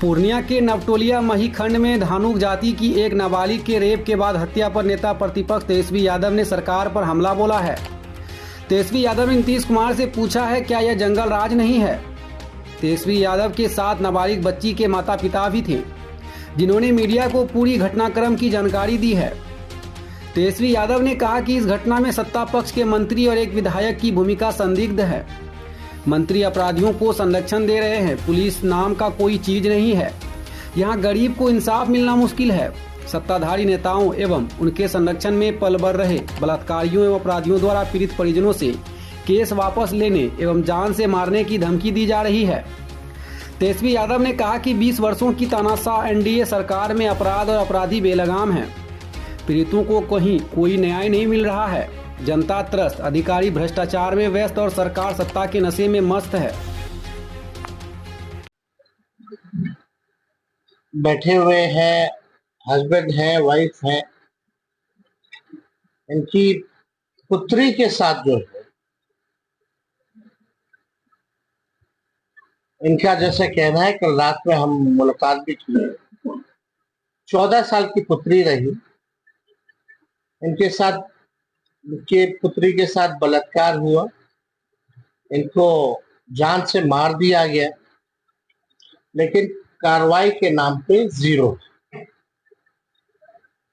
पूर्णिया के नवटोलिया मही खंड में धानुक जाति की एक नाबालिग के रेप के बाद हत्या पर नेता प्रतिपक्ष तेजस्वी यादव ने सरकार पर हमला बोला है। तेजस्वी यादव ने नीतीश कुमार से पूछा है क्या यह जंगल राज नहीं है। तेजस्वी यादव के साथ नाबालिग बच्ची के माता पिता भी थे, जिन्होंने मीडिया को पूरी घटनाक्रम की जानकारी दी है। तेजस्वी यादव ने कहा कि इस घटना में सत्ता पक्ष के मंत्री और एक विधायक की भूमिका संदिग्ध है। मंत्री अपराधियों को संरक्षण दे रहे हैं, पुलिस नाम का कोई चीज नहीं है। यहाँ गरीब को इंसाफ मिलना मुश्किल है। सत्ताधारी नेताओं एवं उनके संरक्षण में पल भर रहे बलात्कारियों एवं अपराधियों द्वारा पीड़ित परिजनों से केस वापस लेने एवं जान से मारने की धमकी दी जा रही है। तेजस्वी यादव ने कहा कि 20 वर्षों की तानाशाह एनडीए सरकार में अपराध और अपराधी बेलगाम हैं। पीड़ितों को कहीं कोई न्याय नहीं मिल रहा है। जनता त्रस्त, अधिकारी भ्रष्टाचार में व्यस्त और सरकार सत्ता के नशे में मस्त है। बैठे हुए हैं, हस्बैंड हैं, वाइफ हैं, इनकी पुत्री के साथ जो है, इनका जैसे कहना है, कल रात में हम मुलाकात भी की। 14 साल की पुत्री रही, इनके साथ, इनके पुत्री के साथ बलात्कार हुआ, इनको जान से मार दिया गया, लेकिन कार्रवाई के नाम पे जीरो।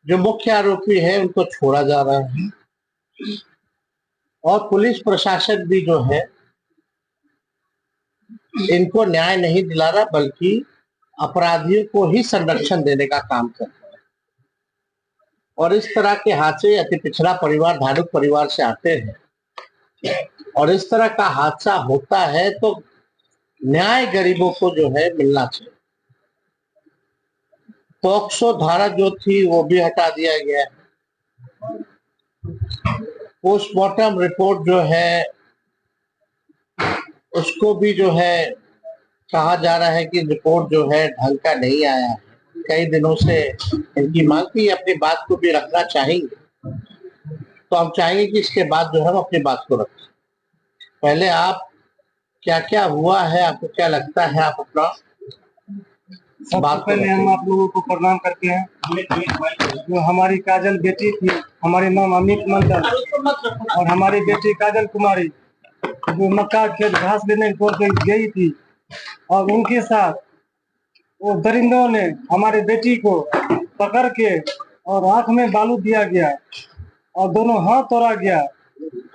जो मुख्य आरोपी है उनको छोड़ा जा रहा है और पुलिस प्रशासन भी जो है इनको न्याय नहीं दिला रहा, बल्कि अपराधियों को ही संरक्षण देने का काम कर रहा है। और इस तरह के हादसे अति पिछड़ा परिवार, धानुक परिवार से आते हैं और इस तरह का हादसा होता है तो न्याय गरीबों को जो है मिलना चाहिए। पॉक्सो धारा जो थी वो भी हटा दिया गया है। पोस्टमार्टम रिपोर्ट जो है उसको भी जो है कहा जा रहा है कि रिपोर्ट जो है ढंग का नहीं आया है। कई दिनों से इनकी मांग थी, अपनी बात को भी रखना चाहेंगे, तो हम चाहेंगे कि इसके बाद जो है हम अपनी बात को रखें। पहले आप क्या क्या हुआ है, आपको क्या लगता है, आप अपना सबसे पहले हम आप लोगों को प्रणाम करते हैं। जो हमारी काजल बेटी थी, हमारे नाम अमित मंडल, और हमारी बेटी काजल कुमारी जो मक्का खेत घास लेने गई थी, और उनके साथ वो दरिंदों ने हमारे बेटी को पकड़ के और आंख में बालू दिया गया और दोनों हाथ तोड़ा गया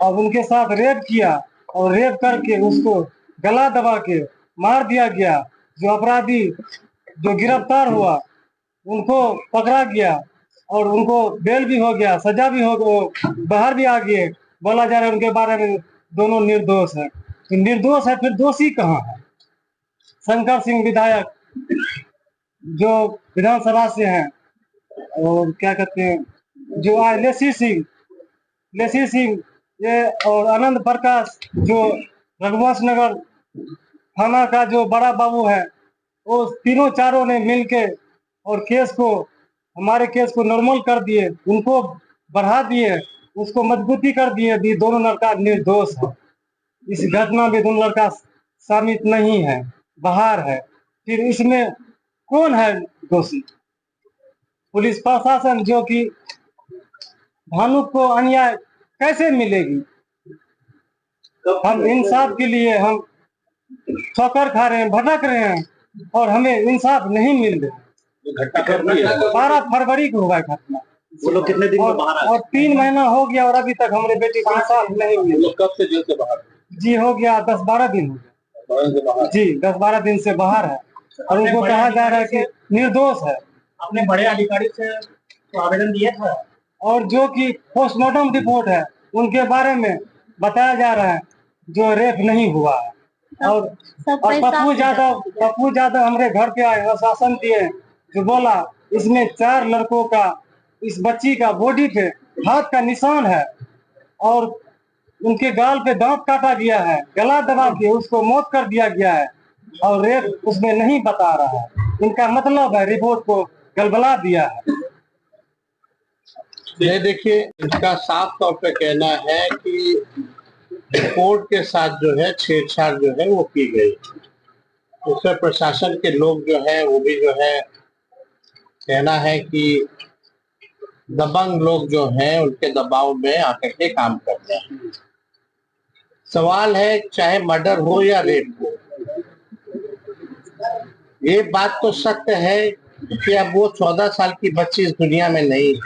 और उनके साथ रेप किया और रेप करके उसको गला दबा के मार दिया गया। जो अपराधी जो गिरफ्तार हुआ उनको पकड़ा गया और उनको बेल भी हो गया, सजा भी हो गया, बाहर भी आ गए। बोला जा रहा है उनके बारे में दोनों निर्दोष है। तो निर्दोष है, फिर दोषी कहाँ है? शंकर सिंह विधायक जो विधानसभा से हैं, और क्या कहते हैं, जो आज लेसी सिंह ये, और आनंद प्रकाश जो रघुवंश नगर थाना का जो बड़ा बाबू है, वो तीनों चारों ने मिलके और केस को, हमारे केस को नॉर्मल कर दिए, उनको बढ़ा दिए, उसको मजबूती कर दिए। भी दोनों लड़का निर्दोष है। इस घटना में दोनों लड़का शामिल नहीं है, बाहर है। फिर इसमें कौन है दोषी? पुलिस प्रशासन जो कि भानुक को अन्याय कैसे मिलेगी? हम इंसाफ के लिए हम ठोकर खा रहे हैं, भटक रहे हैं और हमें इंसाफ नहीं मिल रहा। घटना 12 फरवरी को हुआ घटना। वो लोग कितने दिन में बाहर आए? और 3 महीना हो गया और अभी तक हमारे बेटे को इंसाफ नहीं मिला। कब से जेल से बाहर? जी हो गया 10-12 दिन हो गया जी, 10-12 दिन से बाहर है और उनको कहा जा रहा है कि निर्दोष है। अपने बड़े अधिकारी से तो आवेदन दिया था, और जो कि पोस्टमार्टम रिपोर्ट है उनके बारे में बताया जा रहा है जो रेप नहीं हुआ है। और पप्पू यादव हमारे घर पे आए, आश्वासन दिए, जो बोला इसमें 4 लड़कों का, इस बच्ची का बॉडी पे हाथ का निशान है और उनके गाल पे दांत काटा गया है, गला दबा के उसको मौत कर दिया गया है और रेप उसमें नहीं बता रहा है। इनका मतलब है रिपोर्ट को गलबला दिया है। ये देखिए, इसका साफ तौर पे कहना है कि रिपोर्ट के साथ जो है छेड़छाड़ जो है वो की गई। उसमें प्रशासन के लोग जो है वो भी जो है कहना है कि दबंग लोग जो हैं उनके दबाव में आकर के काम करते हैं। सवाल है चाहे मर्डर हो या रेप हो, ये बात तो सत्य है कि अब वो 14 साल की बच्ची इस दुनिया में नहीं है।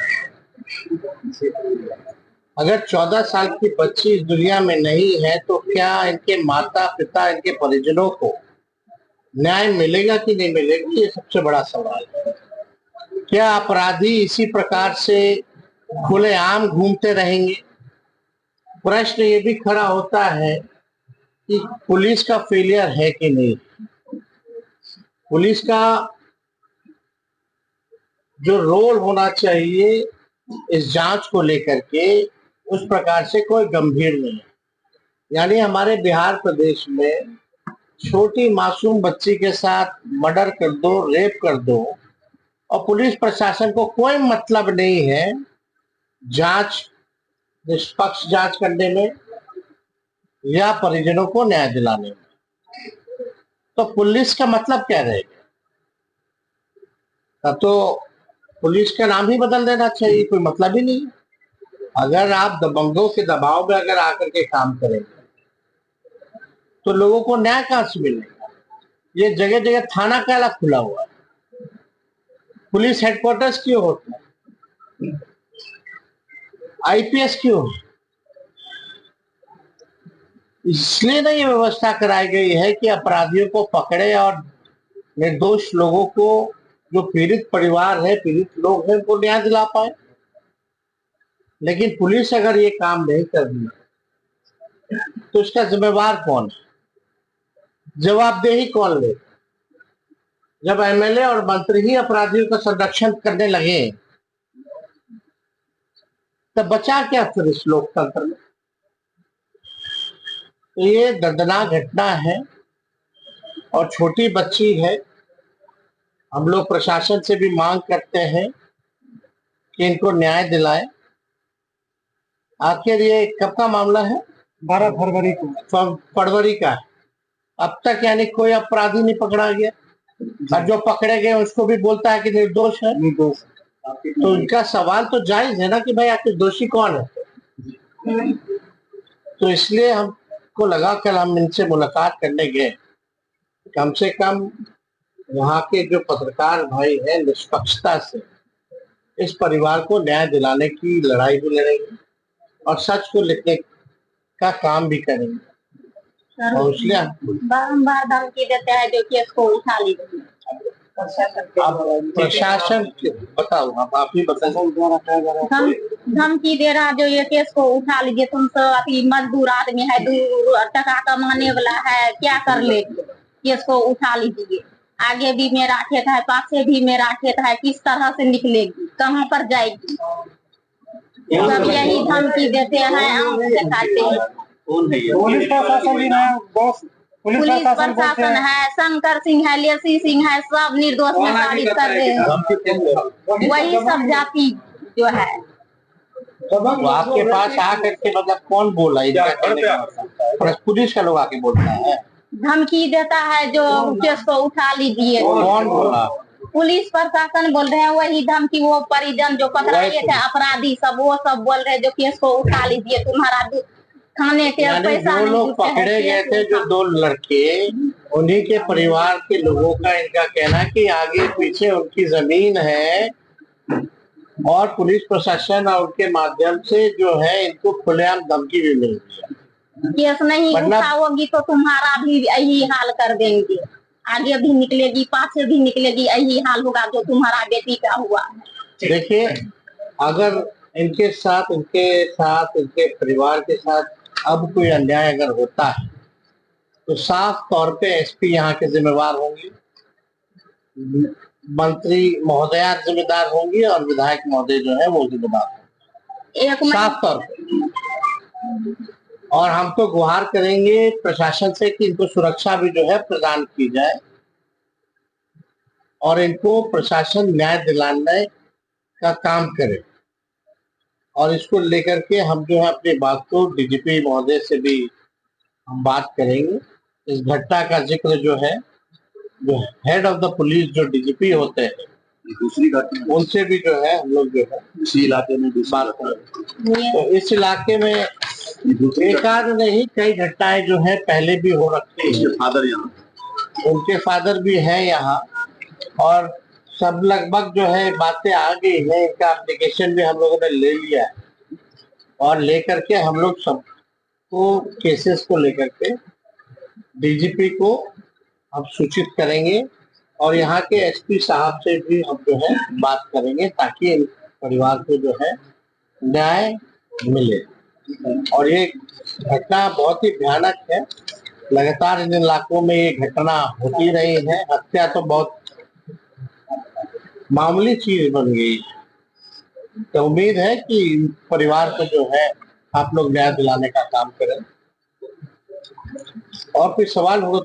अगर 14 साल की बच्ची इस दुनिया में नहीं है तो क्या इनके माता पिता, इनके परिजनों को न्याय मिलेगा कि नहीं मिलेगा, ये सबसे बड़ा सवाल है। क्या अपराधी इसी प्रकार से खुलेआम घूमते रहेंगे? प्रश्न ये भी खड़ा होता है कि पुलिस का फेलियर है कि नहीं। पुलिस का जो रोल होना चाहिए इस जांच को लेकर के उस प्रकार से कोई गंभीर नहीं है। यानी हमारे बिहार प्रदेश में छोटी मासूम बच्ची के साथ मर्डर कर दो, रेप कर दो, और पुलिस प्रशासन को कोई मतलब नहीं है जांच, निष्पक्ष जांच करने में या परिजनों को न्याय दिलाने में। तो पुलिस का मतलब क्या रहेगा? तब तो पुलिस का नाम ही बदल देना चाहिए, कोई मतलब ही नहीं। अगर आप दबंगों के दबाव में अगर आकर के काम करेंगे तो लोगों को न्याय कहां से मिलेगा? ये जगह जगह थाना काला खुला हुआ है, पुलिस हेडक्वार्टर्स क्यों होते हैं, आईपीएस क्यों है? इसलिए नहीं व्यवस्था कराई गई है कि अपराधियों को पकड़े और निर्दोष लोगों को, जो पीड़ित परिवार है, पीड़ित लोग हैं, उनको न्याय दिला पाए। लेकिन पुलिस अगर ये काम नहीं कर रही तो इसका जिम्मेवार कौन है? जवाबदेही कौन ले? जब एमएलए और मंत्री ही अपराधियों का संरक्षण करने लगे तब बचा क्या फिर इस लोकतंत्र में? तो ये दर्दनाक घटना है और छोटी बच्ची है। हम लोग प्रशासन से भी मांग करते हैं कि इनको न्याय दिलाए। आखिर ये कब का मामला है? 12 फरवरी को। फरवरी का है। अब तक यानी कोई अपराधी नहीं पकड़ा गया, और जो पकड़े गए उसको भी बोलता है कि निर्दोष है। निर्दोष। तो इनका सवाल तो जायज है ना कि भाई आखिर दोषी कौन है? तो इसलिए हमको लगा कल हम इनसे मुलाकात करने गए, कम से कम वहाँ के जो पत्रकार भाई हैं निष्पक्षता से इस परिवार को न्याय दिलाने की लड़ाई भी लड़ेंगे और सच को लिखने का काम भी करेंगे। और इसलिए बारम्बार धमकी देते हैं जो केस को उठा लीजिए। अब प्रशासन बताओ, आप ही बताओ। धमकी दे रहा जो ये केस को उठा लीजिए, तुम तो अभी मजदूर आदमी है, 2 टका कमाने वाला है, क्या कर लेंगे, केस को उठा लीजिए। आगे भी मेरा खेत है, पाछे भी मेरा खेत है, किस तरह से निकलेगी, कहाँ पर जाएगी? सब यही धमकी देते हैं, आंख दिखाते हैं। पुलिस प्रशासन भी है, पुलिस प्रशासन है, शंकर सिंह है, लेसी सिंह है, सब निर्दोष में साबित कर रहे हैं। वही सब जाति जो है वो आपके पास आकर के मतलब कौन बोला? पुलिस का लोग आके बोलता है, धमकी देता है जो केस को उठा लीजिए। कौन बोला? पुलिस प्रशासन बोल रहे हैं, वही धमकी वो परिजन जो पकड़ाए थे अपराधी सब, वो सब बोल रहे हैं जो केस को उठा लीजिए, तुम्हारा खाने के पैसा जो लोग पकड़े गए थे, जो 2 लड़के, उन्हीं के परिवार के लोगों का इनका कहना है कि आगे पीछे उनकी जमीन है और पुलिस प्रशासन और उनके माध्यम से जो है इनको खुलेआम धमकी भी मिल रही है। केस नहीं उठाओगी तो तुम्हारा भी यही हाल कर देंगे, आगे भी निकलेगी, पाछे भी निकलेगी, यही हाल होगा जो तुम्हारा बेटी का हुआ है। देखिए, अगर इनके साथ, इनके परिवार के साथ अब कोई अन्याय अगर होता है तो साफ तौर पे एसपी यहाँ के जिम्मेवार होंगे, मंत्री महोदया जिम्मेदार होंगी और विधायक महोदय जो है वो जिम्मेदार होंगे, साफ तौर पे। और हम तो गुहार करेंगे प्रशासन से कि इनको सुरक्षा भी जो है प्रदान की जाए और इनको प्रशासन न्याय दिलाने का काम करे। और इसको लेकर के हम जो है अपनी बात को डीजीपी महोदय से भी हम बात करेंगे। इस घटना का जिक्र जो है जो हेड ऑफ द पुलिस जो डीजीपी होते हैं दूसरी घटना उनसे भी जो है हम लोग जो है इसी इलाके में बात करें। तो इस इलाके में एक आध नहीं कई घटनाएं जो है पहले भी हो रखी है। फादर यहाँ, उनके फादर भी हैं यहाँ और सब लगभग जो है बातें आ गई है। इनका एप्लीकेशन भी हम लोगों ने ले लिया है और लेकर के हम लोग सबको केसेस को लेकर के डीजीपी को हम सूचित करेंगे और यहाँ के एसपी साहब से भी हम जो है बात करेंगे ताकि इन परिवार को जो है न्याय मिले। और ये घटना बहुत ही भयानक है, लगातार इन इलाकों में ये घटना होती रही है। हत्या तो बहुत मामूली चीज बन गई। तो उम्मीद है कि परिवार को जो है आप लोग न्याय दिलाने का काम करें। और कोई सवाल होगा तो